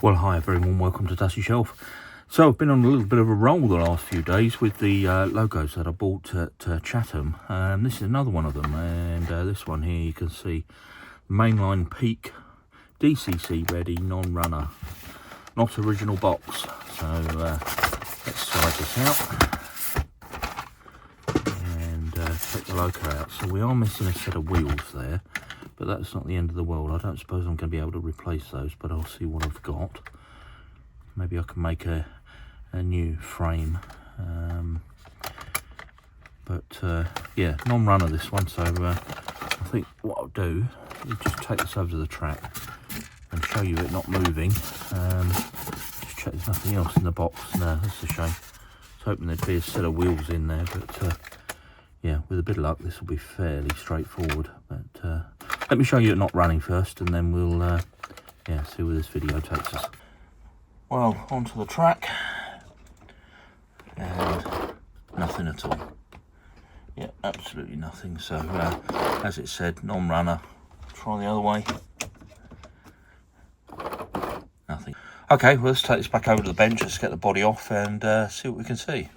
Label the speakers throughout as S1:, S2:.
S1: Well, hi, everyone. Welcome to Dusty Shelf. So I've been on a little bit of a roll the last few days with the LOCOs that I bought at Chatham. This is another one of them, and this one here you can see MAINLINE Peak DCC ready non-runner, not original box. So let's slide this out and take the LOCO out. So we are missing a set of wheels there, but that's not the end of the world. I don't suppose I'm going to be able to replace those, but I'll see what I've got. Maybe I can make a new frame. Yeah, non-runner this one, so I think what I'll do is just take this over to the track and show you it not moving. Just check there's nothing else in the box. No, that's a shame. I was hoping there'd be a set of wheels in there, but yeah, with a bit of luck this will be fairly straightforward. But let me show you it not running first, and then we'll yeah, see where this video takes us. Well, onto the track, and nothing at all. Yeah, absolutely nothing. So as it said, non-runner. Try the other way. Nothing. Okay, well, let's take this back over to the bench. Let's get the body off and see what we can see.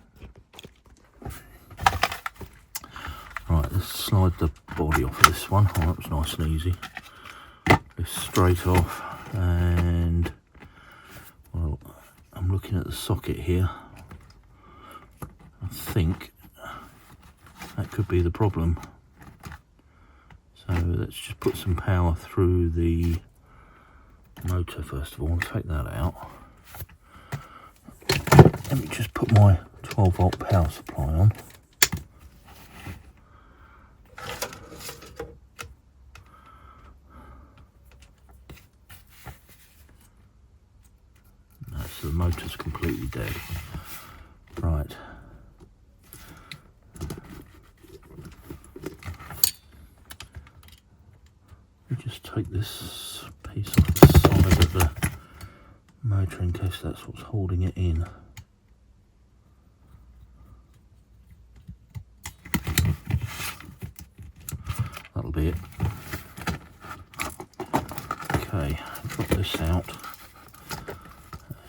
S1: Right, let's slide the body off of this one. Oh, that was nice and easy. It's straight off, and well, I'm looking at the socket here. I think that could be the problem. So let's just put some power through the motor first of all. Take that out. Let me just put my 12-volt power supply on. So the motor's completely dead. Right. Let me just take this piece off the side of the motor in case that's what's holding it in. That'll be it. Okay, drop this out.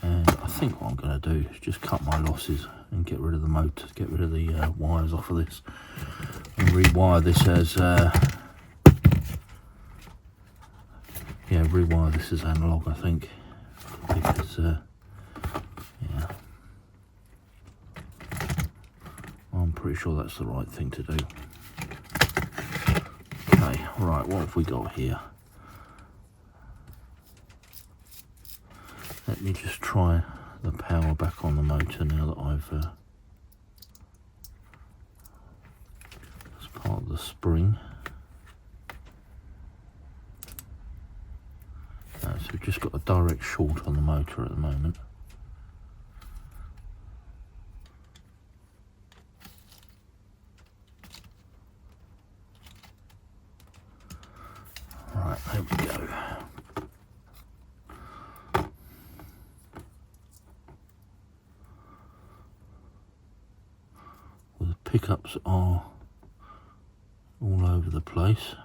S1: And I think what I'm going to do is just cut my losses and get rid of the motor, get rid of the wires off of this, and rewire this as yeah, rewire this as analog, I think, because yeah, I'm pretty sure that's the right thing to do. Okay, right, what have we got here? Let me just try the power back on the motor now that I've as part of the spring. So we've just got a direct short on the motor at the moment. Right, there we go. Well, the pickups are all over the place.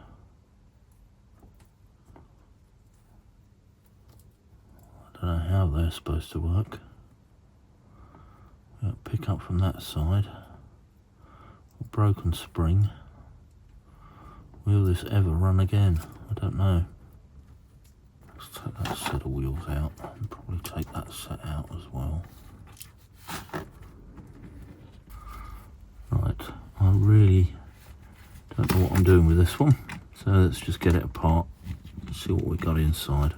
S1: I don't know how they're supposed to work. Pick up from that side. A broken spring. Will this ever run again? I don't know. Let's take that set of wheels out and probably take that set out as well. Right, I really don't know what I'm doing with this one. So let's just get it apart and see what we got inside.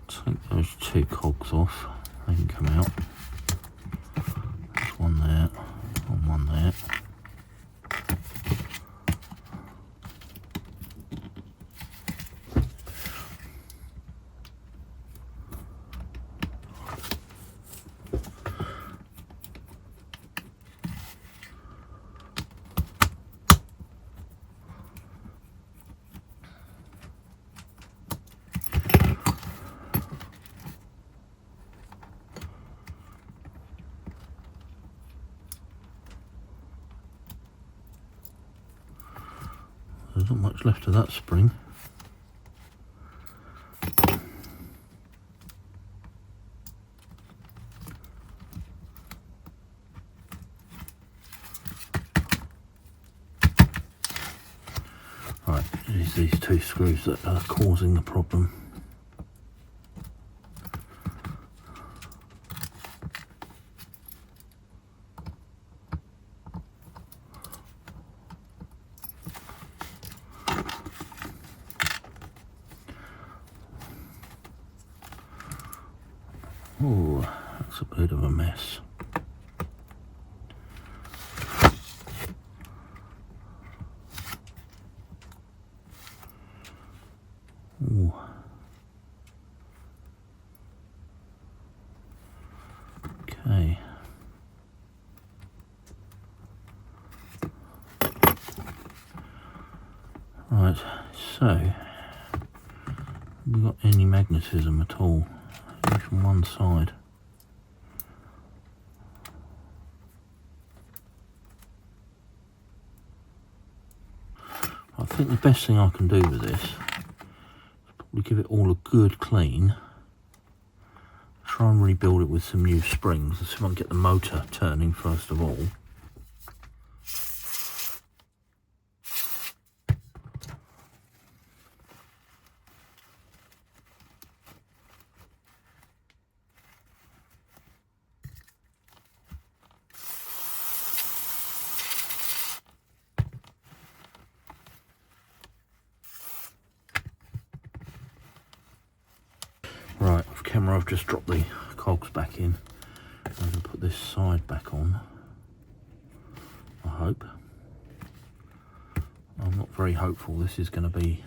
S1: Take those two cogs off, they can come out. There's one there and one there. There's not much left of that spring. Right, it is these two screws that are causing the problem. Oh, that's a bit of a mess. Ooh. Okay. Right, so have we got any magnetism at all? Only from one side. I think the best thing I can do with this is probably give it all a good clean. Try and rebuild it with some new springs. Let's see if I can get the motor turning first of all. Right, off camera I've just dropped the cogs back in. I'm going to put this side back on, I hope. I'm not very hopeful this is going to be,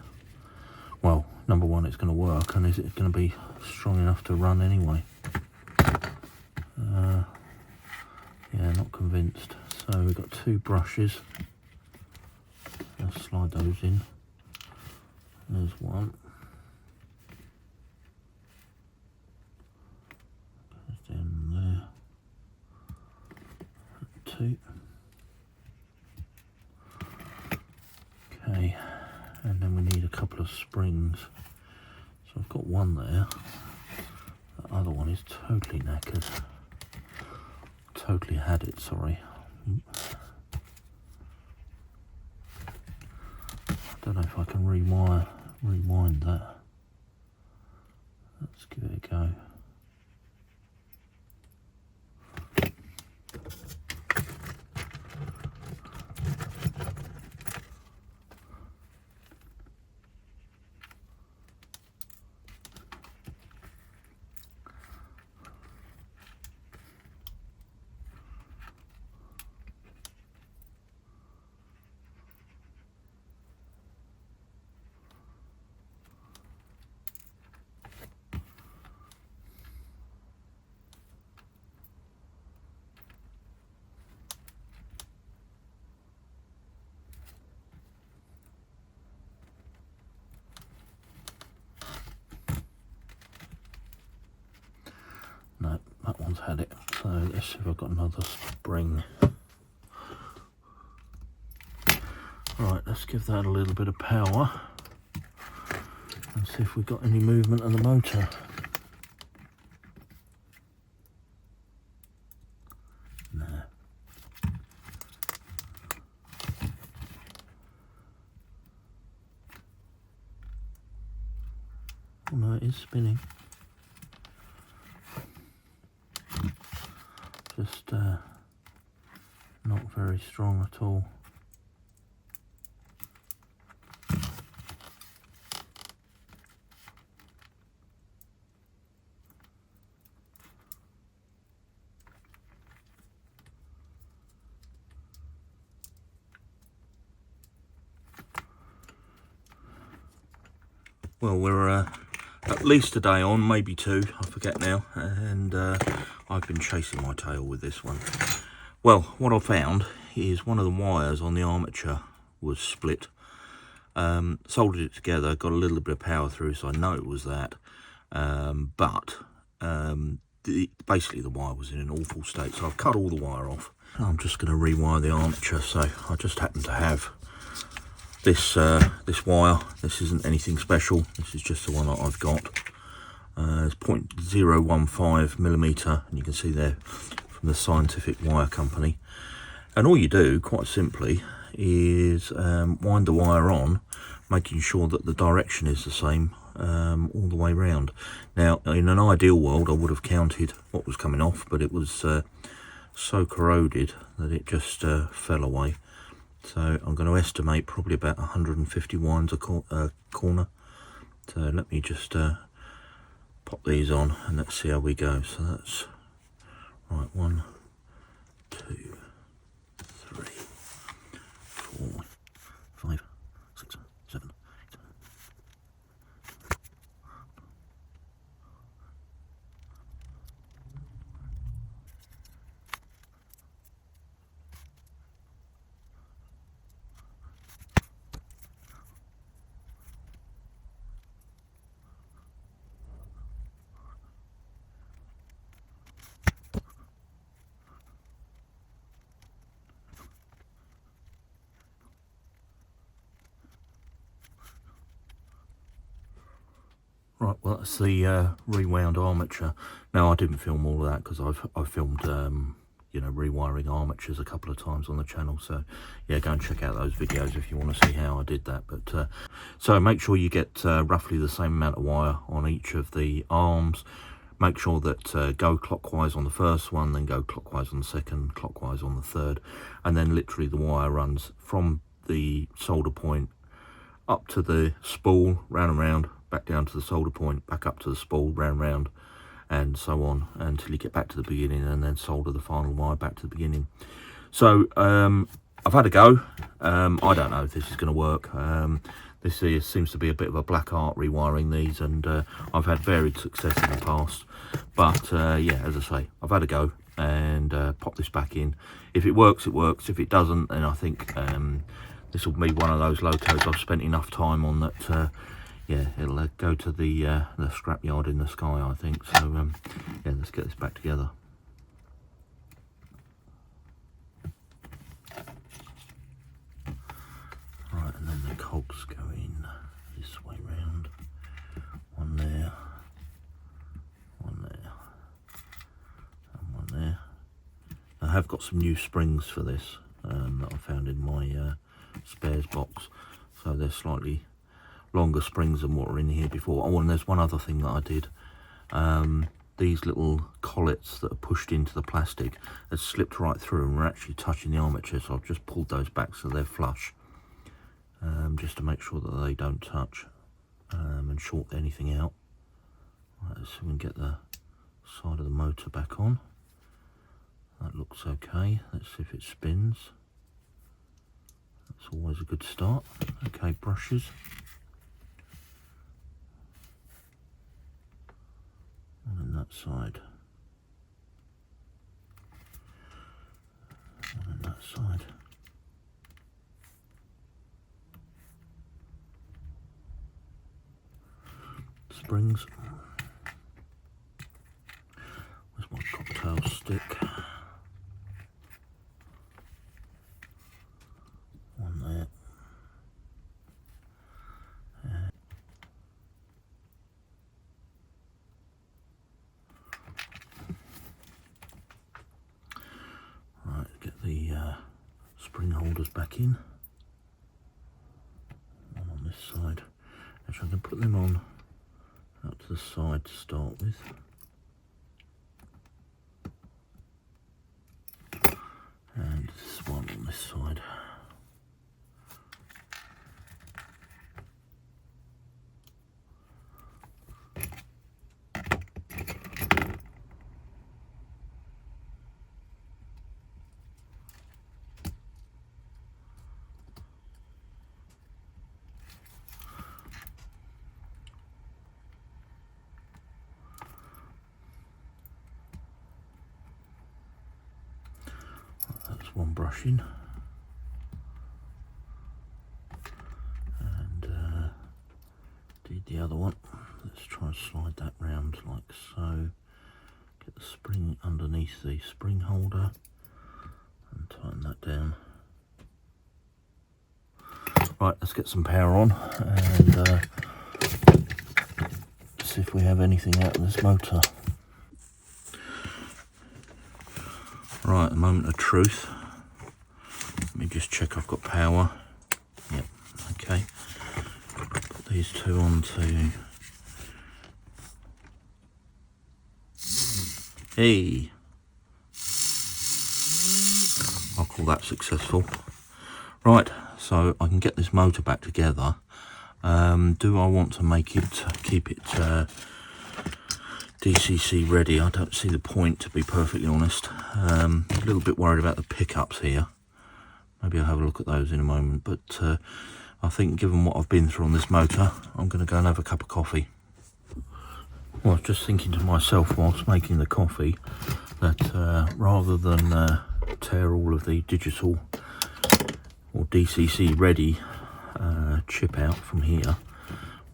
S1: well, number one, it's going to work, and is it going to be strong enough to run anyway? Yeah, not convinced. So we've got two brushes. Let's slide those in. There's one. Goes down there. Two. Okay, and then we need a couple of springs. So I've got one there. The other one is totally knackered. Totally had it, sorry. I don't know if I can rewind that. Let's give it a go. No, that one's had it. So let's see if I've got another spring. Right, let's give that a little bit of power and see if we've got any movement of the motor. No. Oh no, it is spinning. Just not very strong at all. Well, we're at least a day on, maybe two, I forget now, and I've been chasing my tail with this one. Well, what I found is one of the wires on the armature was split. Soldered it together, got a little bit of power through, so I know it was that. Basically the wire was in an awful state, so I've cut all the wire off. I'm just going to rewire the armature. So I just happen to have this this wire. This isn't anything special, this is just the one that I've got. It's 0.015 millimeter, and you can see there from the Scientific Wire Company. And all you do, quite simply, is wind the wire on, making sure that the direction is the same all the way round. Now, in an ideal world, I would have counted what was coming off, but it was so corroded that it just fell away. So I'm going to estimate probably about 150 winds a corner. So let me just pop these on and let's see how we go. So that's right, 1, 2, 3, 4, 5, 6, 7, 8. Right, well, that's the rewound armature. Now, I didn't film all of that because I've filmed, you know, rewiring armatures a couple of times on the channel. So, yeah, go and check out those videos if you want to see how I did that. But so make sure you get roughly the same amount of wire on each of the arms. Make sure that go clockwise on the first one, then go clockwise on the second, clockwise on the third, and then literally the wire runs from the solder point up to the spool, round and round, back down to the solder point, back up to the spool, round and round, and so on until you get back to the beginning, and then solder the final wire back to the beginning. So I've had a go. I don't know if this is going to work. This seems to be a bit of a black art rewiring these, and I've had varied success in the past. But yeah, as I say, I've had a go and pop this back in. If it works, it works. If it doesn't, then I think this will be one of those LOCOs I've spent enough time on that yeah, it'll go to the scrapyard in the sky, I think. So yeah, let's get this back together. Right, and then the cogs go in this way round. One there, one there, and one there. I have got some new springs for this that I found in my spares box, so they're slightly longer springs than what were in here before. Oh, and there's one other thing that I did. These little collets that are pushed into the plastic had slipped right through and were actually touching the armature, so I've just pulled those back so they're flush, just to make sure that they don't touch and short anything out. Right, let's see if we can get the side of the motor back on. That looks okay. Let's see if it spins. That's always a good start. Okay, brushes. And on that side. And on that side. Springs. Where's my cocktail stick? One there. Right, get the spring holders back in. One on this side. Actually, I can put them on out to the side to start with. And this one on this side. That's one brush in, and did the other one. Let's try and slide that round like so. Get the spring underneath the spring holder and tighten that down. Right, let's get some power on and see if we have anything out of this motor. Right, a moment of truth. Let me just check I've got power. Yep, okay. these two onto. Hey, I'll call that successful. Right, so I can get this motor back together. Do I want to make it, keep it DCC ready? I don't see the point, to be perfectly honest. A little bit worried about the pickups here. Maybe I'll have a look at those in a moment, but I think given what I've been through on this motor, I'm going to go and have a cup of coffee. Well, I was just thinking to myself whilst making the coffee that rather than tear all of the digital or DCC ready chip out from here,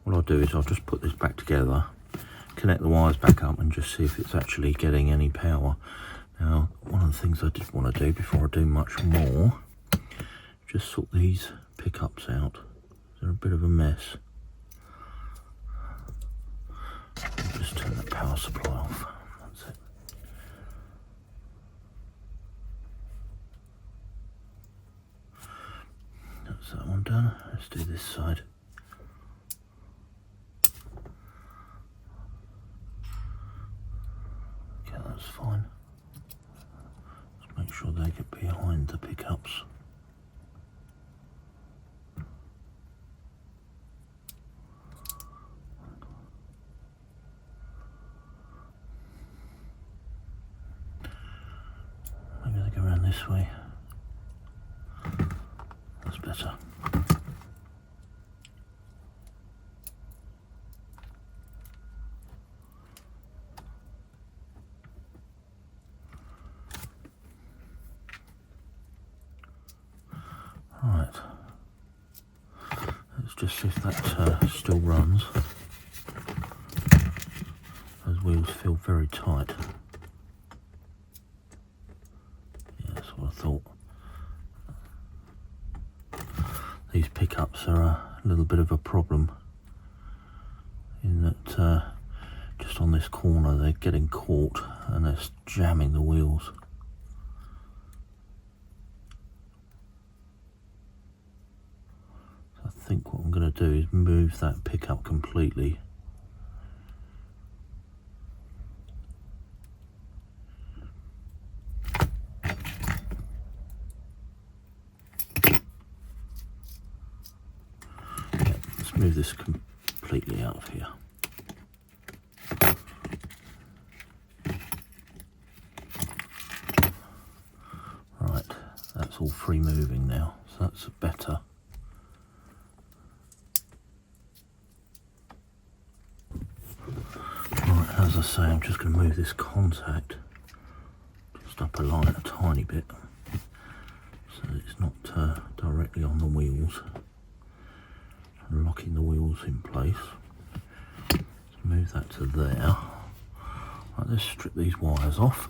S1: what I'll do is I'll just put this back together, connect the wires back up and just see if it's actually getting any power. Now, one of the things I did want to do before I do much more, just sort these pickups out. They're a bit of a mess. I'll just turn that power supply off. That's it. That's that one done. Let's do this side. Okay, that's fine. Let's make sure they get behind the pickups. Maybe they go around this way. That's better. Right. Let's just see if that still runs. Those wheels feel very tight. Yeah, that's what I thought. These pickups are a little bit of a problem in that just on this corner they're getting caught and they're jamming the wheels. So I think what I'm going to do is move that pickup completely. Move this completely out of here. Right, that's all free moving now, so that's better. Right, as I say, I'm just going to move this contact just up a line a tiny bit so that it's not directly on the wheels. Locking the wheels in place. Let's move that to there. Right, let's strip these wires off.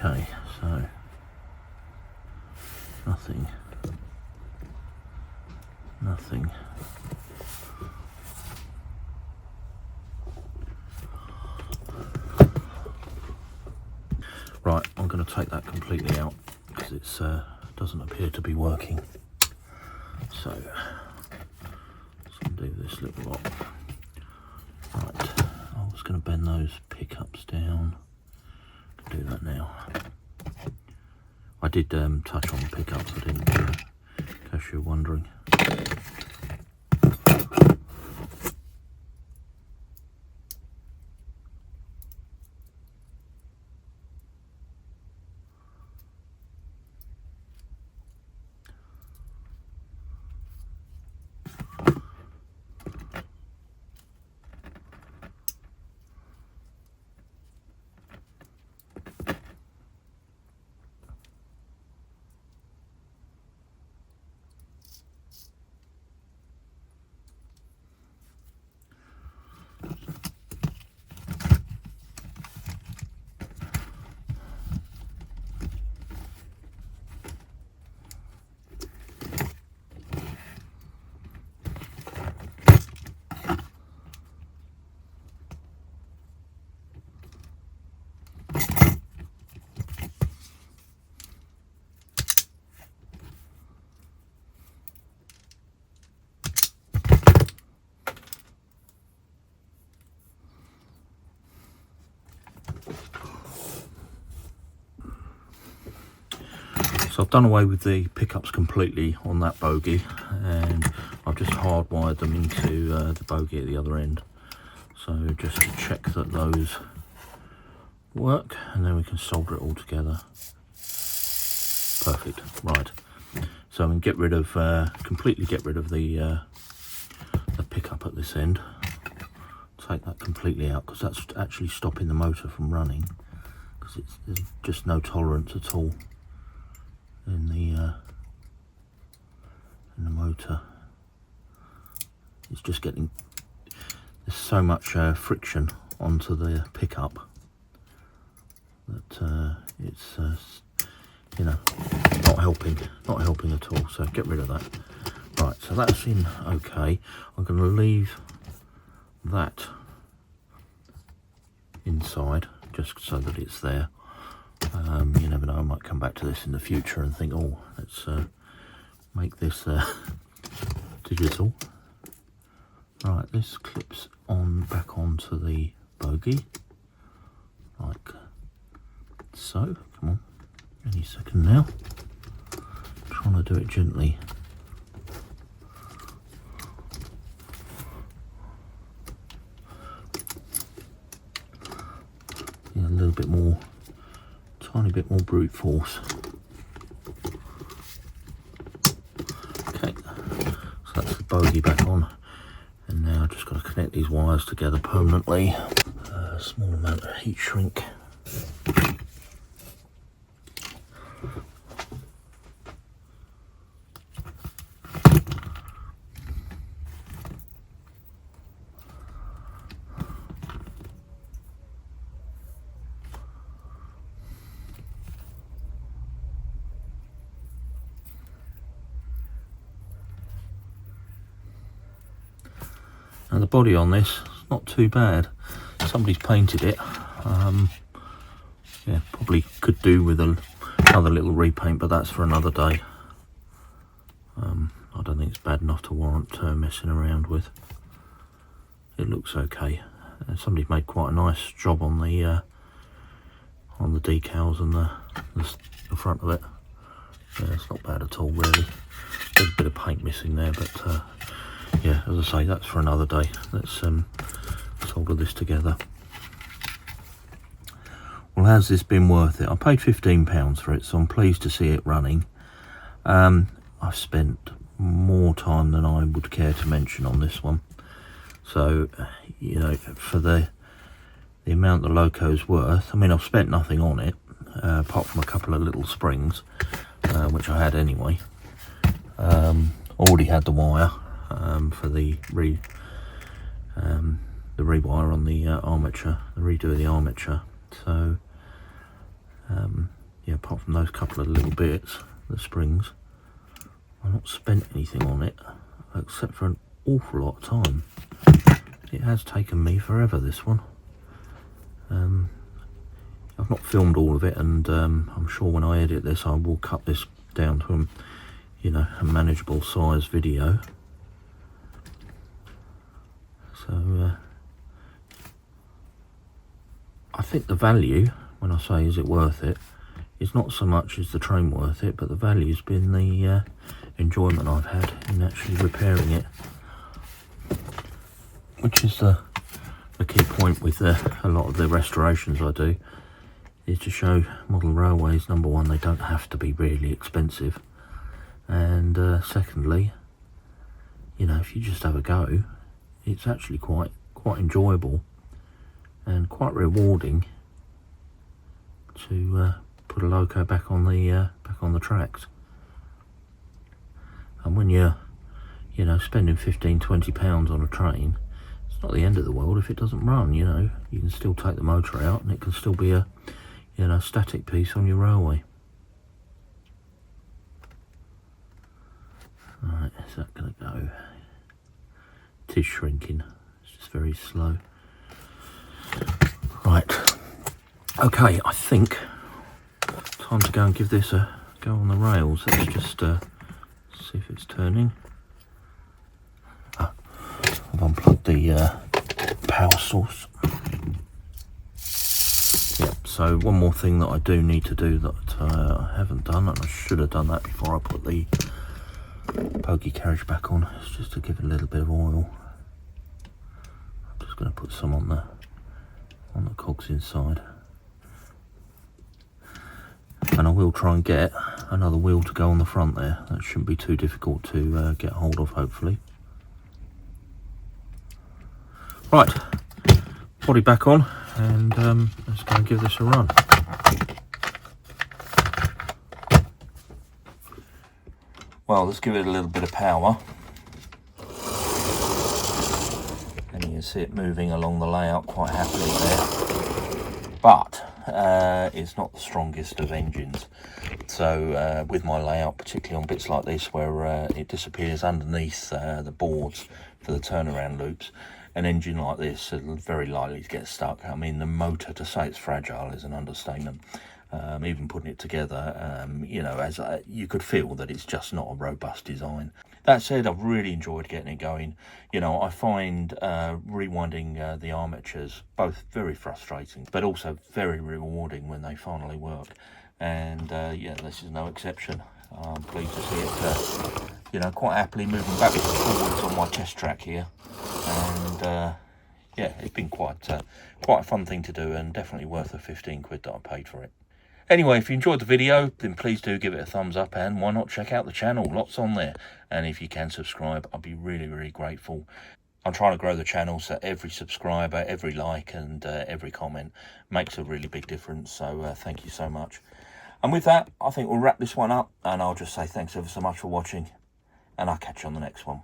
S1: Okay, so nothing. Right, I'm going to take that completely out because it doesn't appear to be working. So let's undo this little lot. Right, I was going to bend those pickups down. Do that now. I did touch on the pickups, I didn't, in case you're wondering. So I've done away with the pickups completely on that bogie, and I've just hardwired them into the bogie at the other end. So just to check that those work, and then we can solder it all together. Perfect. Right. So I'm going to get rid of, completely get rid of the pickup at this end. Take that completely out, because that's actually stopping the motor from running, because there's just no tolerance at all in the motor. It's just getting, there's so much friction onto the pickup that it's you know, not helping at all. So get rid of that. Right, so that's in okay. I'm going to leave that inside just so that it's there. You never know, I might come back to this in the future and think, oh, let's make this digital. Right, this clips on back onto the bogie like so. Come on, any second now. Trying to do it gently. Yeah, a little bit more, tiny bit more brute force. Okay, so that's the bogie back on, and now I've just got to connect these wires together permanently. A small amount of heat shrink. And the body on this is not too bad. Somebody's painted it. Yeah, probably could do with another little repaint, but that's for another day. I don't think it's bad enough to warrant messing around with. It looks okay. Somebody's made quite a nice job on the decals and the front of it. Yeah, it's not bad at all, really. There's a bit of paint missing there, but yeah, as I say, that's for another day. Let's solder this together. Well, has this been worth it? I paid £15 for it, so I'm pleased to see it running. I've spent more time than I would care to mention on this one. So, you know, for the amount the LOCO's worth, I mean, I've spent nothing on it, apart from a couple of little springs, which I had anyway. Already had the wire for the rewire on the armature, the redo of the armature. So yeah, apart from those couple of little bits, the springs, I've not spent anything on it except for an awful lot of time. It has taken me forever, this one. I've not filmed all of it, and I'm sure when I edit this I will cut this down to a manageable size video. So I think the value, when I say is it worth it, is not so much is the train worth it, but the value's been the enjoyment I've had in actually repairing it, which is the key point with a lot of the restorations I do, is to show model railways, number one, they don't have to be really expensive, and secondly, you know, if you just have a go, it's actually quite enjoyable and quite rewarding to put a LOCO back on the tracks. And when you're, you know, spending £15–20 on a train, it's not the end of the world if it doesn't run. You know, you can still take the motor out and it can still be a, you know, static piece on your railway. Right, is that going to go? It is shrinking. It's just very slow. Right. Okay, I think time to go and give this a go on the rails. Let's just see if it's turning. I've unplugged the power source. Yep, so one more thing that I do need to do that I haven't done, and I should have done that before I put the pokey carriage back on. It's just to give it a little bit of oil. I'm just going to put some on the cogs inside, and I will try and get another wheel to go on the front there. That shouldn't be too difficult to get hold of, hopefully. Right, body back on, and let's go and give this a run. Well, let's give it a little bit of power, and you can see it moving along the layout quite happily there, but it's not the strongest of engines. So with my layout, particularly on bits like this where it disappears underneath the boards for the turnaround loops, an engine like this is very likely to get stuck. I mean, the motor, to say it's fragile is an understatement. Even putting it together, you know, as you could feel that it's just not a robust design. That said, I've really enjoyed getting it going. You know, I find rewinding the armatures both very frustrating, but also very rewarding when they finally work. And yeah, this is no exception. I'm pleased to see it, you know, quite happily moving backwards and forwards on my test track here. And yeah, it's been quite a fun thing to do, and definitely worth the 15 quid that I paid for it. Anyway, if you enjoyed the video, then please do give it a thumbs up, and why not check out the channel? Lots on there. And if you can subscribe, I'd be really, really grateful. I'm trying to grow the channel, so every subscriber, every like and every comment makes a really big difference. So thank you so much. And with that, I think we'll wrap this one up, and I'll just say thanks ever so much for watching, and I'll catch you on the next one.